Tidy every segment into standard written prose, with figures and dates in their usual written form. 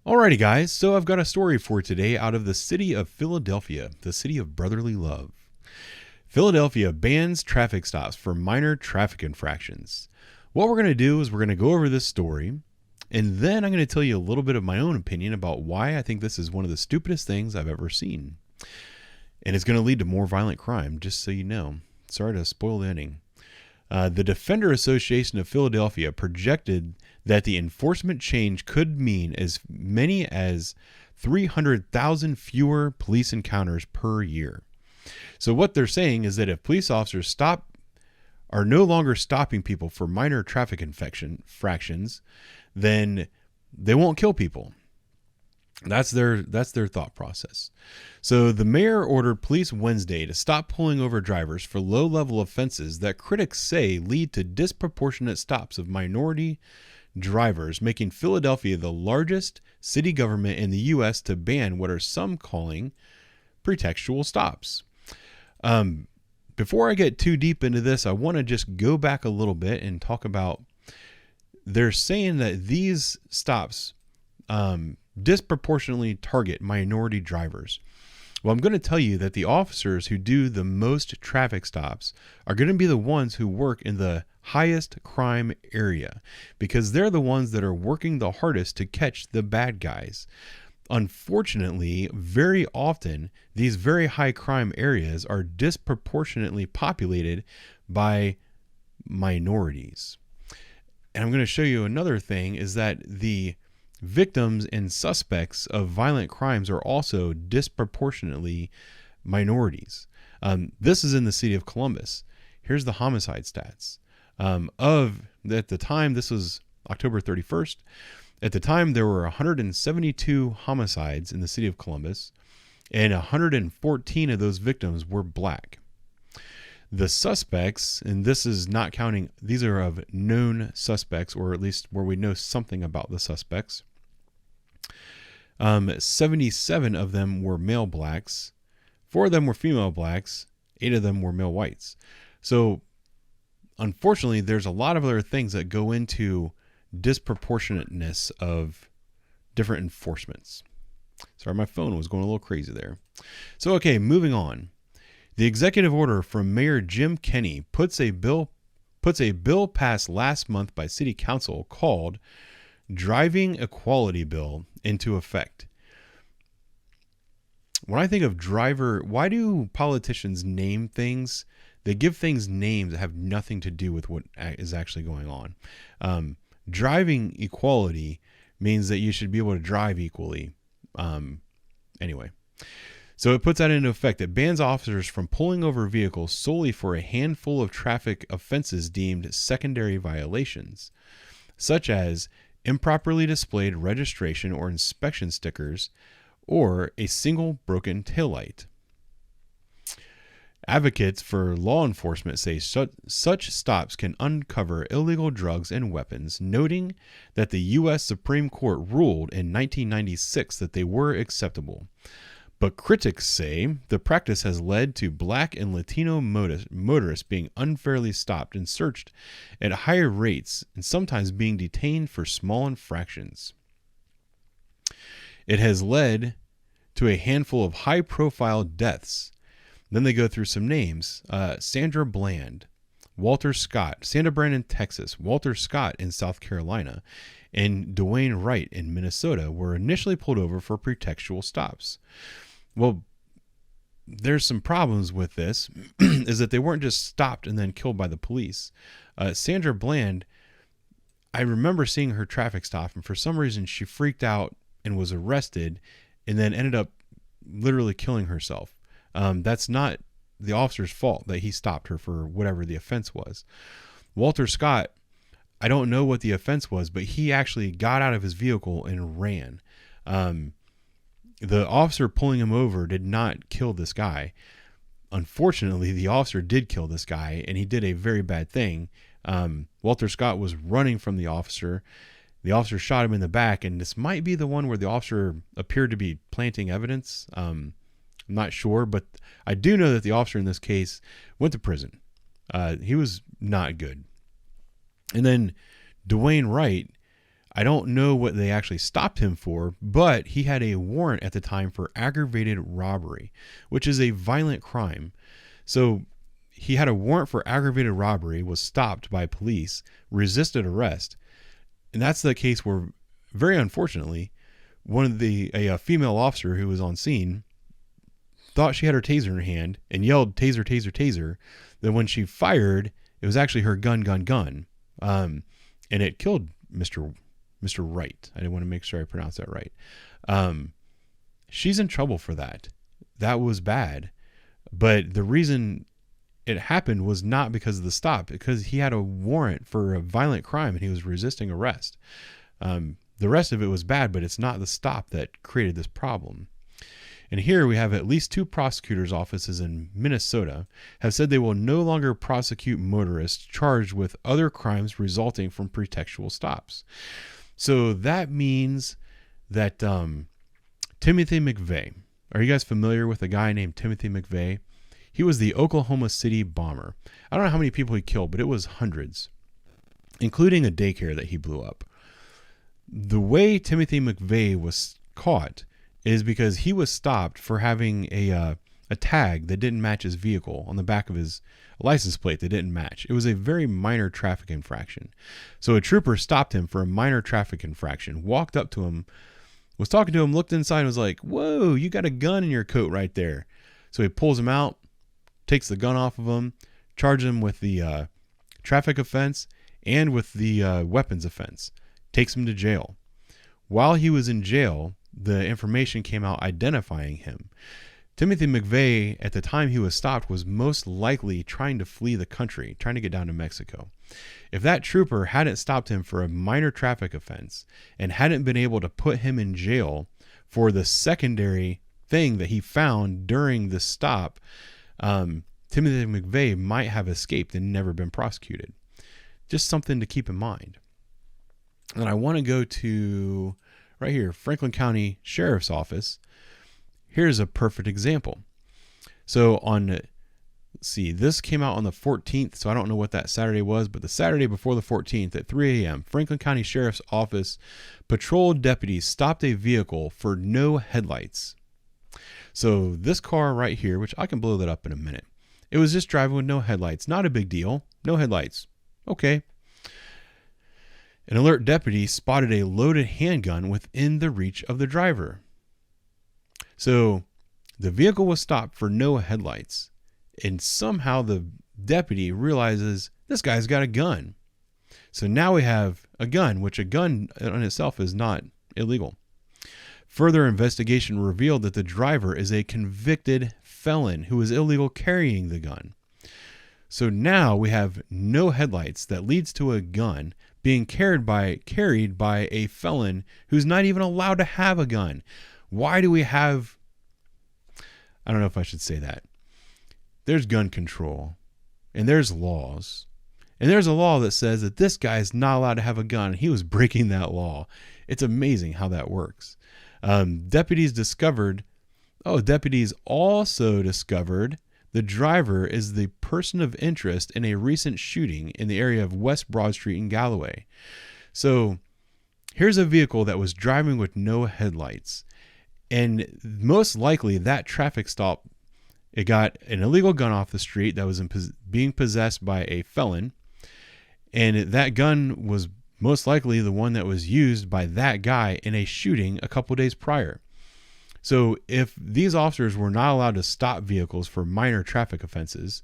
Alrighty, guys, so I've got a story for today out of the city of Philadelphia, the city of brotherly love. Philadelphia bans traffic stops for minor traffic infractions. What we're going to do is we're going to go over this story, and then I'm going to tell you a little bit of my own opinion about why I think this is one of the stupidest things I've ever seen. And it's going to lead to more violent crime, just so you know. Sorry to spoil the ending. The Defender Association of Philadelphia projected that the enforcement change could mean as many as 300,000 fewer police encounters per year. So what they're saying is that if police officers are no longer stopping people for minor traffic infractions, then they won't kill people. That's their thought process. So the mayor ordered police Wednesday to stop pulling over drivers for low-level offenses that critics say lead to disproportionate stops of minority drivers, making Philadelphia the largest city government in the U.S. to ban what are some calling pretextual stops. Before I get too deep into this, I want to just go back a little bit and talk about, they're saying that these stops disproportionately target minority drivers. Well, I'm going to tell you that the officers who do the most traffic stops are going to be the ones who work in the highest crime area, because they're the ones that are working the hardest to catch the bad guys. Unfortunately, very often, these very high crime areas are disproportionately populated by minorities. And I'm going to show you another thing, is that the victims and suspects of violent crimes are also disproportionately minorities. This is in the city of Columbus. Here's the homicide stats. At the time, this was October 31st. At the time, there were 172 homicides in the city of Columbus, and 114 of those victims were black. The suspects, and this is not counting, these are of known suspects, or at least where we know something about the suspects. 77 of them were male blacks, 4 of them were female blacks, 8 of them were male whites. So, unfortunately, there's a lot of other things that go into disproportionateness of different enforcements. Sorry, my phone was going a little crazy there. So, okay, moving on. The executive order from Mayor Jim Kenney puts a bill passed last month by City Council called Driving Equality Bill into effect. When I think of driver, why do politicians name things? They give things names that have nothing to do with what is actually going on. Driving equality means that you should be able to drive equally. Anyway. So it puts that into effect. It bans officers from pulling over vehicles solely for a handful of traffic offenses deemed secondary violations, such as improperly displayed registration or inspection stickers, or a single broken taillight. Advocates for law enforcement say such stops can uncover illegal drugs and weapons, noting that the U.S. Supreme Court ruled in 1996 that they were acceptable. But critics say the practice has led to black and Latino motorists being unfairly stopped and searched at higher rates, and sometimes being detained for small infractions. It has led to a handful of high-profile deaths. Then they go through some names. Sandra Bland, Walter Scott, Sandra Bland in Texas, Walter Scott in South Carolina, and Dwayne Wright in Minnesota were initially pulled over for pretextual stops. Well, there's some problems with this, is that they weren't just stopped and then killed by the police. Sandra Bland, I remember seeing her traffic stop, and for some reason she freaked out and was arrested and then ended up literally killing herself. That's not the officer's fault that he stopped her for whatever the offense was. Walter Scott, I don't know what the offense was, but he actually got out of his vehicle and ran. The officer pulling him over did not kill this guy. Unfortunately, the officer did kill this guy, and he did a very bad thing. Walter Scott was running from the officer. The officer shot him in the back, and this might be the one where the officer appeared to be planting evidence. I'm not sure, but I do know that the officer in this case went to prison. He was not good. And then Dwayne Wright, I don't know what they actually stopped him for, but he had a warrant at the time for aggravated robbery, which is a violent crime. So he had a warrant for aggravated robbery, was stopped by police, resisted arrest. And that's the case where, very unfortunately, a female officer who was on scene thought she had her taser in her hand and yelled, "Taser, taser, taser." Then when she fired, it was actually her gun. And it killed Mr. Wright. I didn't want to make sure I pronounced that right. She's in trouble for that. That was bad. But the reason it happened was not because of the stop, because he had a warrant for a violent crime and he was resisting arrest. The rest of it was bad, but it's not the stop that created this problem. And here we have at least 2 prosecutors' offices in Minnesota have said they will no longer prosecute motorists charged with other crimes resulting from pretextual stops. So that means that Timothy McVeigh, are you guys familiar with a guy named Timothy McVeigh? He was the Oklahoma City bomber. I don't know how many people he killed, but it was hundreds, including a daycare that he blew up. The way Timothy McVeigh was caught is because he was stopped for having a tag that didn't match his vehicle on the back of his license plate that didn't match. It was a very minor traffic infraction. So a trooper stopped him for a minor traffic infraction, walked up to him, was talking to him, looked inside and was like, "Whoa, you got a gun in your coat right there." So he pulls him out, takes the gun off of him, charges him with the traffic offense and with the weapons offense, takes him to jail. While he was in jail, the information came out identifying him. Timothy McVeigh, at the time he was stopped, was most likely trying to flee the country, trying to get down to Mexico. If that trooper hadn't stopped him for a minor traffic offense and hadn't been able to put him in jail for the secondary thing that he found during the stop, Timothy McVeigh might have escaped and never been prosecuted. Just something to keep in mind. And I want to go to right here, Franklin County Sheriff's Office. Here's a perfect example. So let's see, this came out on the 14th, so I don't know what that Saturday was, but the Saturday before the 14th at 3 a.m., Franklin County Sheriff's Office patrol deputies stopped a vehicle for no headlights. So this car right here, which I can blow that up in a minute, it was just driving with no headlights. Not a big deal. No headlights. Okay. An alert deputy spotted a loaded handgun within the reach of the driver. So the vehicle was stopped for no headlights, and somehow the deputy realizes this guy's got a gun. So now we have a gun, which a gun in itself is not illegal. Further investigation revealed that the driver is a convicted felon who is illegal carrying the gun. So now we have no headlights that leads to a gun being carried by a felon who's not even allowed to have a gun. Why do we have, I don't know if I should say that. There's gun control and there's laws. And there's a law that says that this guy is not allowed to have a gun. He was breaking that law. It's amazing how that works. Deputies also discovered the driver is the person of interest in a recent shooting in the area of West Broad Street in Galloway. So here's a vehicle that was driving with no headlights. And most likely that traffic stop, it got an illegal gun off the street that was being possessed by a felon. And that gun was most likely the one that was used by that guy in a shooting a couple days prior. So if these officers were not allowed to stop vehicles for minor traffic offenses,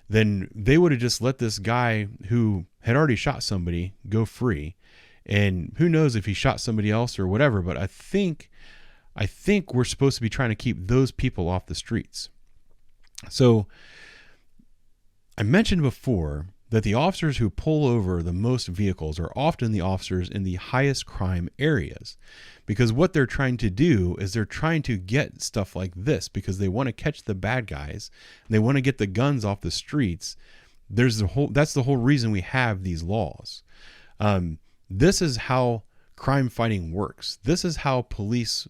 then they would have just let this guy who had already shot somebody go free. And who knows if he shot somebody else or whatever, but I think we're supposed to be trying to keep those people off the streets. So I mentioned before that the officers who pull over the most vehicles are often the officers in the highest crime areas, because what they're trying to do is they're trying to get stuff like this because they want to catch the bad guys and they want to get the guns off the streets. That's the whole reason we have these laws. This is how crime fighting works. This is how police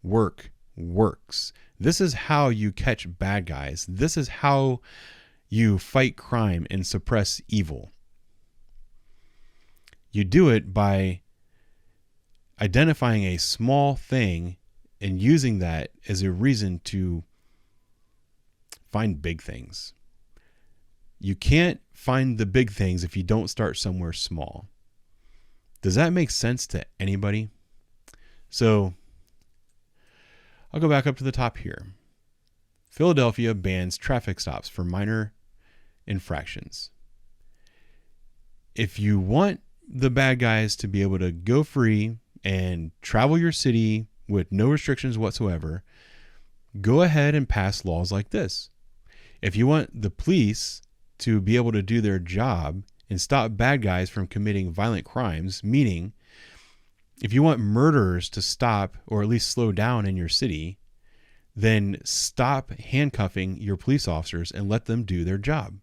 works. This is how you catch bad guys. This is how you fight crime and suppress evil. You do it by identifying a small thing and using that as a reason to find big things. You can't find the big things if you don't start somewhere small. Does that make sense to anybody? So I'll go back up to the top here. Philadelphia bans traffic stops for minor infractions. If you want the bad guys to be able to go free and travel your city with no restrictions whatsoever, go ahead and pass laws like this. If you want the police to be able to do their job and stop bad guys from committing violent crimes, meaning if you want murderers to stop or at least slow down in your city, then stop handcuffing your police officers and let them do their job.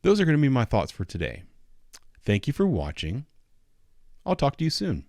Those are going to be my thoughts for today. Thank you for watching. I'll talk to you soon.